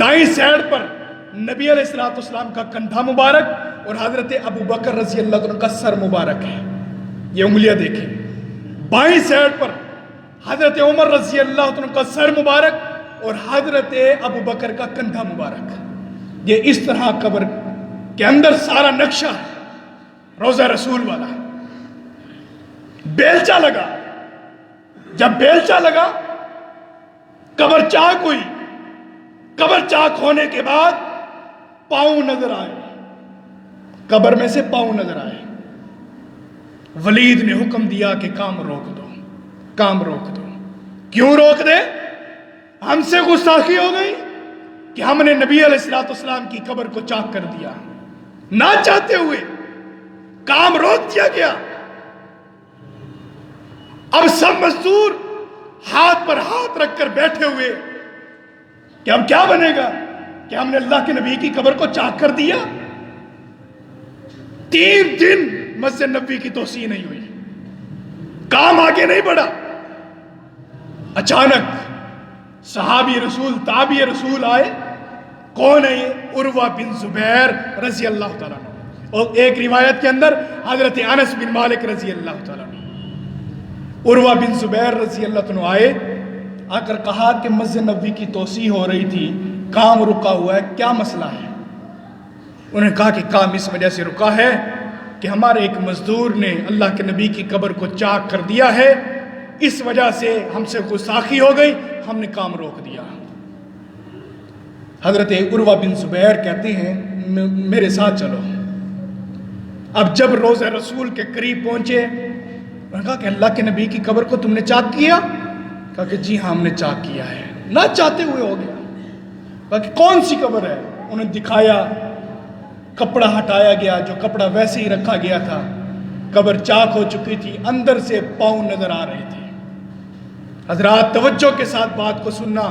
دائیں سائڈ پر نبی علیہ الصلوۃ والسلام کا کندھا مبارک اور حضرت ابو بکر رضی اللہ عنہ کا سر مبارک ہے. یہ انگلیاں دیکھیں. بائیں سائڈ پر حضرت عمر رضی اللہ عنہ کا سر مبارک اور حضرت ابو بکر کا کندھا مبارک. یہ اس طرح قبر کے اندر سارا نقشہ ہے روضہ رسول والا. بیلچہ لگا. جب بیلچہ لگا قبر چاک ہوئی. قبر چاک ہونے کے بعد پاؤں نظر آئے، قبر میں سے پاؤں نظر آئے. ولید نے حکم دیا کہ کام روک دو، کام روک دو. کیوں روک دے؟ ہم سے گستاخی ہو گئی کہ ہم نے نبی علیہ الصلوۃ والسلام کی قبر کو چاک کر دیا. نہ چاہتے ہوئے کام روک دیا گیا. اب سب مزدور ہاتھ پر ہاتھ رکھ کر بیٹھے ہوئے کہ اب کیا بنے گا کہ ہم نے اللہ کے نبی کی قبر کو چاک کر دیا. 3 دن مسجد نبوی کی توسیع نہیں ہوئی، کام آگے نہیں بڑھا. اچانک صحابی رسول، تابعی رسول آئے. کون ہے یہ؟ عروہ بن زبیر رضی اللہ تعالیٰ عنہ. اور ایک روایت کے اندر حضرت انس بن مالک رضی اللہ تعالیٰ عنہ. عروہ بن زبیر رضی اللہ عنہ آئے، آ کر کہا کہ مسجد نبوی کی توسیع ہو رہی تھی، کام رکا ہوا ہے، کیا مسئلہ ہے؟ انہوں نے کہا کہ کام اس وجہ سے رکا ہے کہ ہمارے ایک مزدور نے اللہ کے نبی کی قبر کو چاک کر دیا ہے، اس وجہ سے ہم سے گستاخی ہو گئی، ہم نے کام روک دیا. حضرت عروہ بن زبیر کہتے ہیں میرے ساتھ چلو. اب جب روضہ رسول کے قریب پہنچے، انہوں نے کہا کہ اللہ کے نبی کی قبر کو تم نے چاک کیا؟ کہا کہ جی ہاں ہم نے چاک کیا ہے. نہ چاہتے ہوئے ہو گیا. کہا کہ کون سی قبر ہے؟ انہوں نے دکھایا. کپڑا ہٹایا گیا، جو کپڑا ویسے ہی رکھا گیا تھا. قبر چاک ہو چکی تھی، اندر سے پاؤں نظر آ رہے تھے۔ حضرات توجہ کے ساتھ بات کو سننا،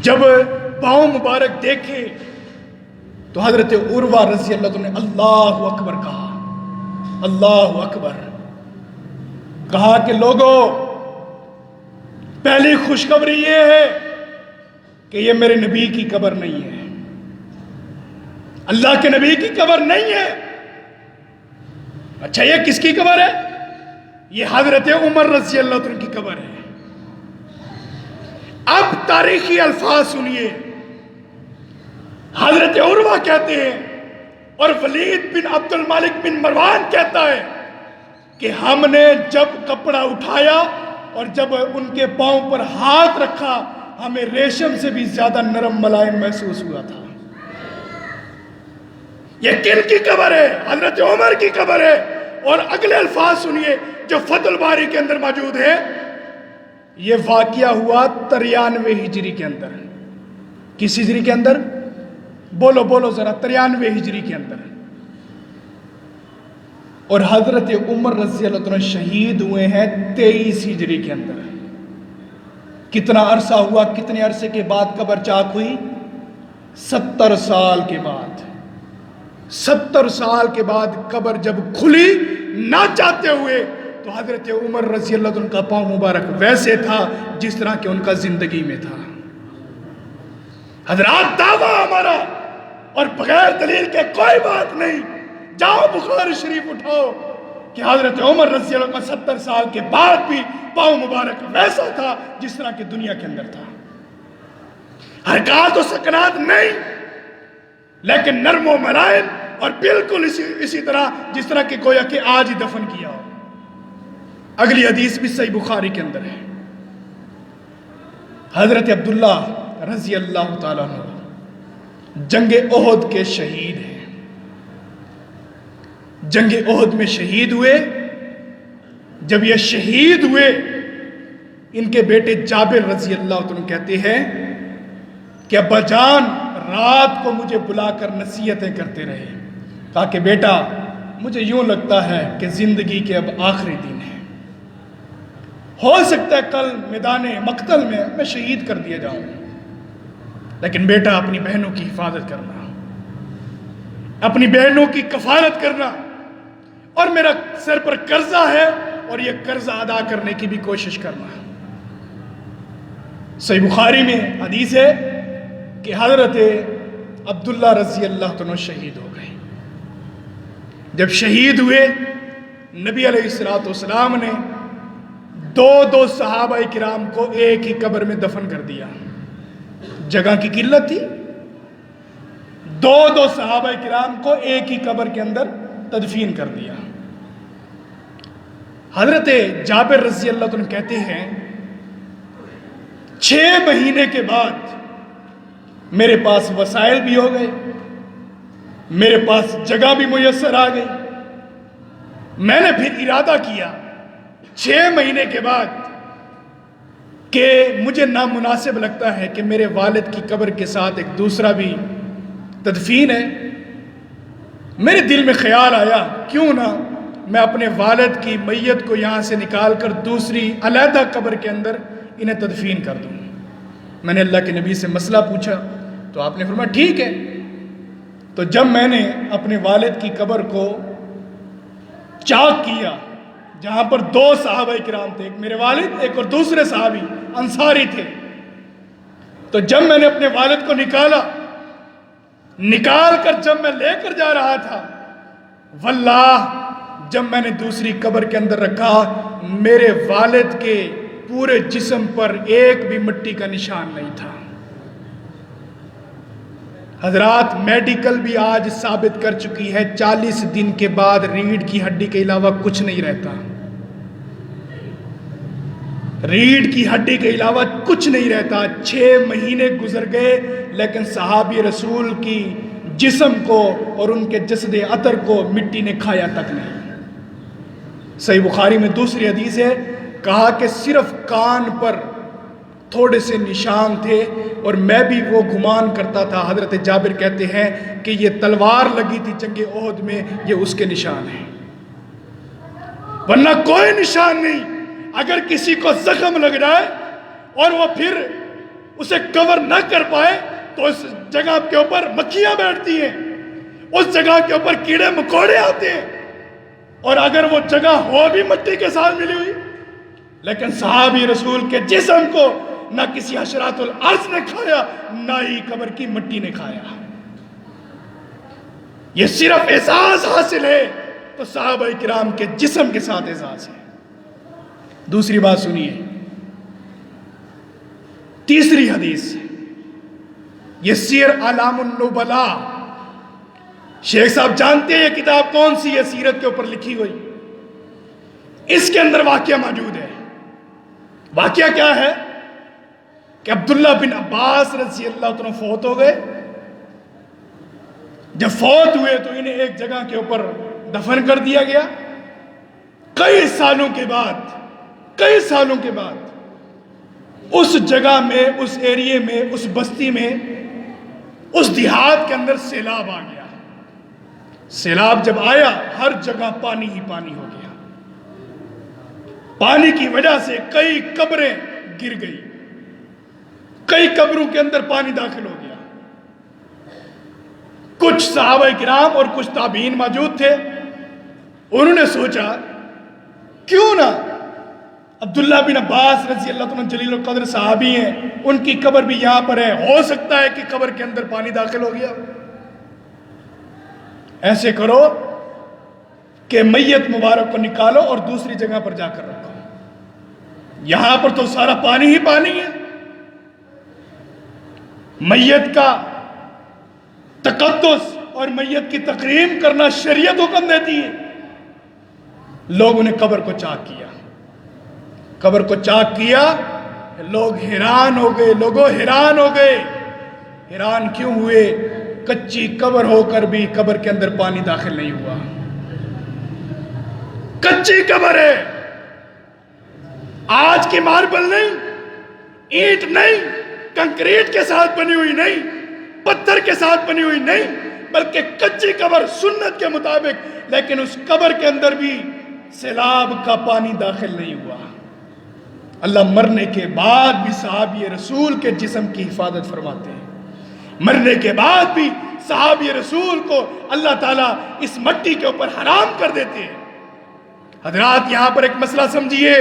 جب پاؤں مبارک دیکھے تو حضرت عروہ رضی اللہ عنہ نے اللہ اکبر کہا، اللہ اکبر کہا کہ لوگوں، پہلی خوشخبری یہ ہے کہ یہ میرے نبی کی قبر نہیں ہے، اللہ کے نبی کی قبر نہیں ہے۔ اچھا یہ کس کی قبر ہے؟ یہ حضرت عمر رضی اللہ عنہ کی قبر ہے۔ اب تاریخی الفاظ سنیے، حضرت عروہ کہتے ہیں اور ولید بن عبد الملک بن مروان کہتا ہے کہ ہم نے جب کپڑا اٹھایا اور جب ان کے پاؤں پر ہاتھ رکھا، ہمیں ریشم سے بھی زیادہ نرم ملائم محسوس ہوا تھا۔ یہ کن کی قبر ہے؟ حضرت عمر کی قبر ہے۔ اور اگلے الفاظ سنیے جو فتح الباری کے اندر موجود ہے، یہ واقعہ ہوا 93 ہجری کے اندر۔ کس ہجری کے اندر؟ بولو بولو ذرا، 93 ہجری کے اندر۔ اور حضرت عمر رضی اللہ عنہ شہید ہوئے ہیں 23 ہجری کے اندر۔ کتنا عرصہ ہوا؟ کتنے عرصے کے بعد قبر چاک ہوئی؟ 70 سال کے بعد۔ 70 سال کے بعد قبر جب کھلی نہ چاہتے ہوئے، تو حضرت عمر رضی اللہ عنہ کا پاؤں مبارک ویسے تھا جس طرح کہ ان کا زندگی میں تھا۔ حضرات دعویٰ ہمارا، اور بغیر دلیل کے کوئی بات نہیں، جاؤ بخاری شریف اٹھاؤ کہ حضرت عمر رضی اللہ عنہ 70 سال کے بعد بھی پاؤں مبارک ویسا تھا جس طرح کہ دنیا کے اندر تھا۔ حرکات و سکنات نہیں، لیکن نرم و ملائم، اور بالکل اسی طرح جس طرح کہ گویا کہ آج ہی دفن کیا ہو۔ اگلی حدیث بھی صحیح بخاری کے اندر ہے۔ حضرت عبداللہ رضی اللہ تعالیٰ عنہ جنگ احد کے شہید ہیں۔ جنگ احد میں شہید ہوئے۔ جب یہ شہید ہوئے، ان کے بیٹے جابر رضی اللہ عنہ کہتے ہیں کہ ابا جان رات کو مجھے بلا کر نصیحتیں کرتے رہے، کہا کہ بیٹا مجھے یوں لگتا ہے کہ زندگی کے اب آخری دن ہے، ہو سکتا ہے کل میدان مقتل میں شہید کر دیا جاؤں، لیکن بیٹا اپنی بہنوں کی حفاظت کرنا، اپنی بہنوں کی کفالت کرنا، اور میرا سر پر قرضہ ہے اور یہ قرضہ ادا کرنے کی بھی کوشش کرنا۔ صحیح بخاری میں حدیث ہے کہ حضرت عبداللہ رضی اللہ عنہ شہید ہو گئے۔ جب شہید ہوئے، نبی علیہ السلام نے دو صحابہ کرام کو ایک ہی قبر میں دفن کر دیا۔ جگہ کی قلت تھی، دو صحابہ کرام کو ایک ہی قبر کے اندر تدفین کر دیا۔ حضرت جابر رضی اللہ عنہ کہتے ہیں 6 مہینے کے بعد میرے پاس وسائل بھی ہو گئے، میرے پاس جگہ بھی میسر آ گئی۔ میں نے پھر ارادہ کیا 6 مہینے کے بعد کہ مجھے نامناسب لگتا ہے کہ میرے والد کی قبر کے ساتھ ایک دوسرا بھی تدفین ہے۔ میرے دل میں خیال آیا کیوں نہ میں اپنے والد کی میت کو یہاں سے نکال کر دوسری علیحدہ قبر کے اندر انہیں تدفین کر دوں۔ میں نے اللہ کے نبی سے مسئلہ پوچھا تو آپ نے فرمایا ٹھیک ہے۔ تو جب میں نے اپنے والد کی قبر کو چاک کیا، جہاں پر 2 صحابہ کرام تھے، ایک میرے والد ایک اور دوسرے صحابی انصاری تھے، تو جب میں نے اپنے والد کو نکال کر جب میں لے کر جا رہا تھا، واللہ جب میں نے دوسری قبر کے اندر رکھا، میرے والد کے پورے جسم پر ایک بھی مٹی کا نشان نہیں تھا۔ حضرات میڈیکل بھی آج ثابت کر چکی ہے 40 دن کے بعد ریڑھ کی ہڈی کے علاوہ کچھ نہیں رہتا۔ ریڑھ کی ہڈی کے علاوہ کچھ نہیں رہتا۔ 6 مہینے گزر گئے لیکن صحابی رسول کی جسم کو اور ان کے جسد عطر کو مٹی نے کھایا تک نہیں۔ صحیح بخاری میں دوسری حدیث ہے، کہا کہ صرف کان پر تھوڑے سے نشان تھے، اور میں بھی وہ گمان کرتا تھا، حضرت جابر کہتے ہیں کہ یہ تلوار لگی تھی جنگ احد میں، یہ اس کے نشان ہیں، ورنہ کوئی نشان نہیں۔ اگر کسی کو زخم لگ جائے اور وہ پھر اسے کور نہ کر پائے تو اس جگہ کے اوپر مکھیاں بیٹھتی ہیں، اس جگہ کے اوپر کیڑے مکوڑے آتے ہیں، اور اگر وہ جگہ ہو بھی مٹی کے ساتھ ملی ہوئی، لیکن صحابی رسول کے جسم کو نہ کسی حشرات الارض نے کھایا، نہ ہی قبر کی مٹی نے کھایا۔ یہ صرف اعزاز حاصل ہے تو صحابہ کرام کے جسم کے ساتھ اعزاز ہے۔ دوسری بات سنیے، تیسری حدیث، یہ سیر اعلام النبلاء، شیخ صاحب جانتے ہیں یہ کتاب کون سی ہے سیرت کے اوپر لکھی ہوئی؟ اس کے اندر واقعہ موجود ہے۔ واقعہ کیا ہے کہ عبداللہ بن عباس رضی اللہ عنہ فوت ہو گئے۔ جب فوت ہوئے تو انہیں ایک جگہ کے اوپر دفن کر دیا گیا۔ کئی سالوں کے بعد اس جگہ میں، اس ایریے میں، اس بستی میں، اس دیہات کے اندر سیلاب آ گیا۔ سیلاب جب آیا ہر جگہ پانی ہی پانی ہو گیا۔ پانی کی وجہ سے کئی قبریں گر گئی، کئی قبروں کے اندر پانی داخل ہو گیا۔ کچھ صحابہ کرام اور کچھ تابعین موجود تھے، انہوں نے سوچا کیوں نہ عبداللہ بن عباس رضی اللہ عنہ جلیل القدر صحابی ہیں، ان کی قبر بھی یہاں پر ہے، ہو سکتا ہے کہ قبر کے اندر پانی داخل ہو گیا۔ ایسے کرو کہ میت مبارک کو نکالو اور دوسری جگہ پر جا کر رکھو، یہاں پر تو سارا پانی ہی پانی ہے۔ میت کا تقدس اور میت کی تکریم کرنا شریعت حکم دیتی ہے۔ لوگوں نے قبر کو چاک کیا، قبر کو چاک کیا، لوگ حیران ہو گئے۔ حیران کیوں ہوئے؟ کچی قبر ہو کر بھی قبر کے اندر پانی داخل نہیں ہوا۔ کچی قبر ہے، آج کی ماربل نہیں، اینٹ نہیں، کنکریٹ کے ساتھ بنی ہوئی نہیں، پتھر کے ساتھ بنی ہوئی نہیں، بلکہ کچی قبر سنت کے مطابق، لیکن اس قبر کے اندر بھی سیلاب کا پانی داخل نہیں ہوا۔ اللہ مرنے کے بعد بھی صحابی رسول کے جسم کی حفاظت فرماتے ہیں۔ مرنے کے بعد بھی صحابی رسول کو اللہ تعالیٰ اس مٹی کے اوپر حرام کر دیتے ہیں۔ حضرات یہاں پر ایک مسئلہ سمجھیے،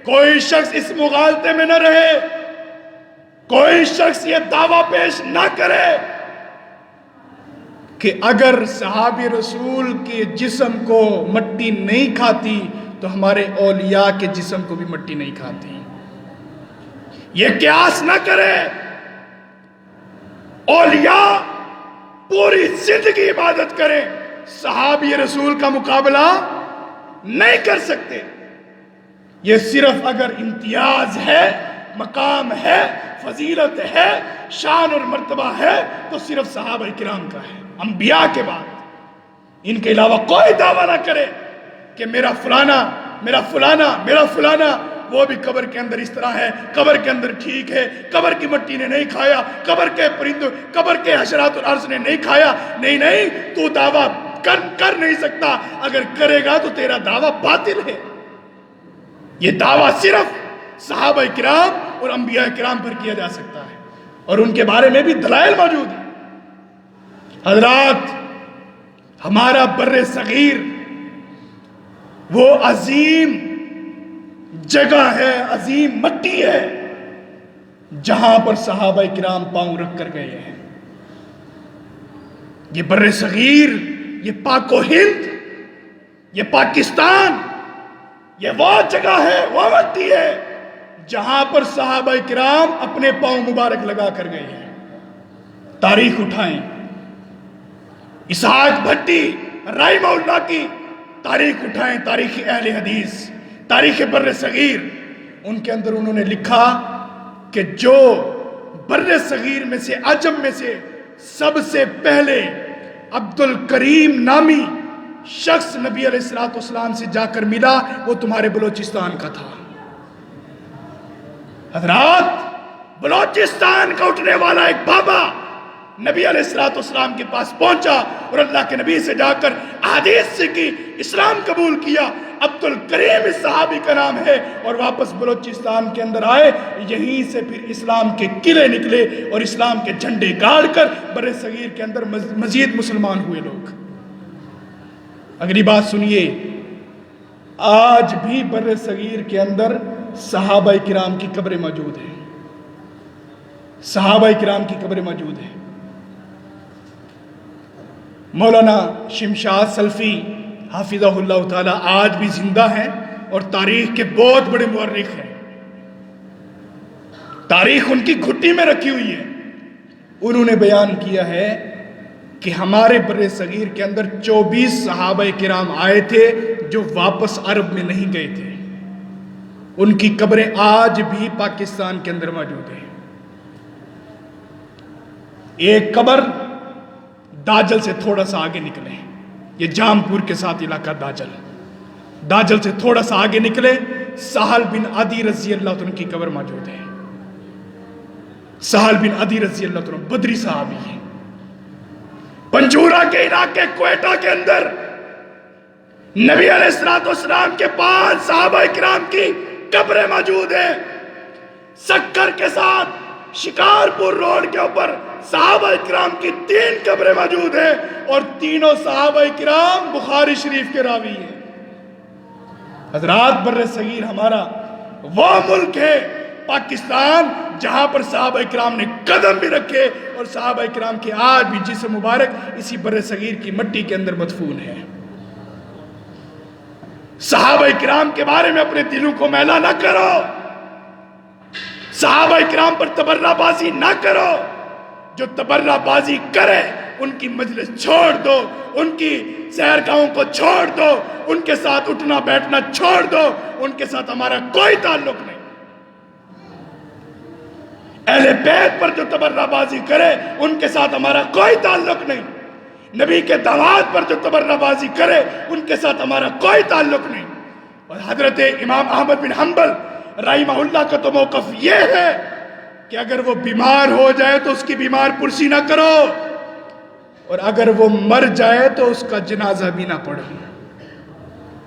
کوئی شخص اس مغالطے میں نہ رہے، کوئی شخص یہ دعویٰ پیش نہ کرے کہ اگر صحابی رسول کے جسم کو مٹی نہیں کھاتی تو ہمارے اولیاء کے جسم کو بھی مٹی نہیں کھاتی۔ یہ قیاس نہ کرے، اولیاء پوری زندگی عبادت کریں، صحابی رسول کا مقابلہ نہیں کر سکتے۔ یہ صرف اگر امتیاز ہے، مقام ہے، فضیلت ہے، شان اور مرتبہ ہے تو صرف صحابہ کرام کا ہے، انبیاء کے بعد۔ ان کے علاوہ کوئی دعویٰ نہ کرے کہ میرا فلانا وہ بھی قبر کے اندر اس طرح ہے، قبر کے اندر ٹھیک ہے، قبر کی مٹی نے نہیں کھایا، قبر کے پرندوں، قبر کے حشرات الارض نے نہیں کھایا۔ نہیں، تو دعویٰ کر نہیں سکتا، اگر کرے گا تو تیرا دعویٰ باطل ہے۔ یہ دعویٰ صرف صحابہ کرام اور انبیاء کرام پر کیا جا سکتا ہے، اور ان کے بارے میں بھی دلائل موجود ہیں۔ حضرات، ہمارا بر صغیر وہ عظیم جگہ ہے، عظیم مٹی ہے جہاں پر صحابہ کرام پاؤں رکھ کر گئے ہیں۔ یہ بر صغیر، یہ پاک و ہند، یہ پاکستان، یہ وہ جگہ ہے، وہ مٹی ہے جہاں پر صحابہ کرام اپنے پاؤں مبارک لگا کر گئے ہیں۔ تاریخ اٹھائیں، اسحاق بھٹی رحمہ اللہ کی تاریخ اٹھائیں، تاریخ اہل حدیث، تاریخ بر صغیر، ان کے اندر انہوں نے لکھا کہ جو بر صغیر میں سے، عجم میں سے سب سے پہلے عبد الکریم نامی شخص نبی علیہ السلام سے جا کر ملا، وہ تمہارے بلوچستان کا تھا۔ حضرات، بلوچستان کا اٹھنے والا ایک بابا نبی علیہ السلام کے پاس پہنچا اور اللہ کے نبی سے جا کر احادیث سیکھی، اسلام قبول کیا۔ عبد الکریم اس صحابی کا نام ہے، اور واپس بلوچستان کے اندر آئے، یہیں سے پھر اسلام کے قلعے نکلے اور اسلام کے جھنڈے گاڑ کر بر صغیر کے اندر مزید مسلمان ہوئے لوگ۔ اگلی بات سنیے، آج بھی بر صغیر کے اندر صحابہ کرام کی قبریں موجود ہیں، صحابہ کرام کی قبریں موجود ہیں۔ مولانا شمشاد سلفی حافظہ اللہ تعالی آج بھی زندہ ہیں اور تاریخ کے بہت بڑے مورخ ہیں، تاریخ ان کی گھٹی میں رکھی ہوئی ہے۔ انہوں نے بیان کیا ہے کہ ہمارے بر صغیر کے اندر 24 صحابہ کرام آئے تھے جو واپس عرب میں نہیں گئے تھے، ان کی قبریں آج بھی پاکستان کے اندر موجود ہیں۔ ایک قبر داجل سے تھوڑا سا آگے نکلے، یہ جام پور کے ساتھ علاقہ داجل سے تھوڑا سا آگے نکلے، سہل بن عدی رضی اللہ عنہ کی قبر موجود ہے۔ سہل بن عدی رضی اللہ عنہ بدری صحابی ہیں۔ پنجورہ کے علاقے کوئٹہ کے اندر نبی علیہ السلام کے 5 صحابہ کرام کی قبریں موجود ہیں۔ سکر کے ساتھ شکارپور روڈ کے اوپر صحابہ کرام کی 3 قبریں موجود ہیں، اور تینوں صحابہ کرام بخاری شریف کے راوی ہیں۔ حضرات، بر صغیر ہمارا وہ ملک ہے پاکستان جہاں پر صحابہ کرام نے قدم بھی رکھے، اور صحابہ کرام کے آج بھی جسم مبارک اسی بر صغیر کی مٹی کے اندر مدفون ہے۔ صحابہ کرام کے بارے میں اپنے دلوں کو میلا نہ کرو، صحابہ کرام پر تبرہ بازی نہ کرو۔ جو تبرہ بازی کرے ان کی مجلس چھوڑ دو، ان کی سحرگاہوں کو چھوڑ دو، ان کے ساتھ اٹھنا بیٹھنا چھوڑ دو، ان کے ساتھ ہمارا کوئی تعلق نہیں۔ اہل بیت پر جو تبرہ بازی کرے ان کے ساتھ ہمارا کوئی تعلق نہیں۔ نبی کے دعوات پر جو تبرہ بازی کرے ان کے ساتھ ہمارا کوئی تعلق نہیں۔ اور حضرت امام احمد بن حنبل رحمہ اللہ کا تو موقف یہ ہے کہ اگر وہ بیمار ہو جائے تو اس کی بیمار پرسی نہ کرو، اور اگر وہ مر جائے تو اس کا جنازہ بھی نہ پڑھو۔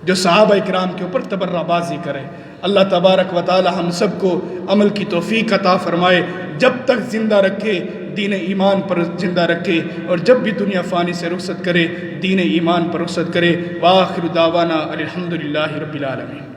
جو صحابہ کرام کے اوپر تبرہ بازی کرے، اللہ تبارک و تعالی ہم سب کو عمل کی توفیق عطا فرمائے، جب تک زندہ رکھے دین ایمان پر زندہ رکھے، اور جب بھی دنیا فانی سے رخصت کرے دین ایمان پر رخصت کرے۔ وآخر دعوانا الحمدللہ رب العالمین۔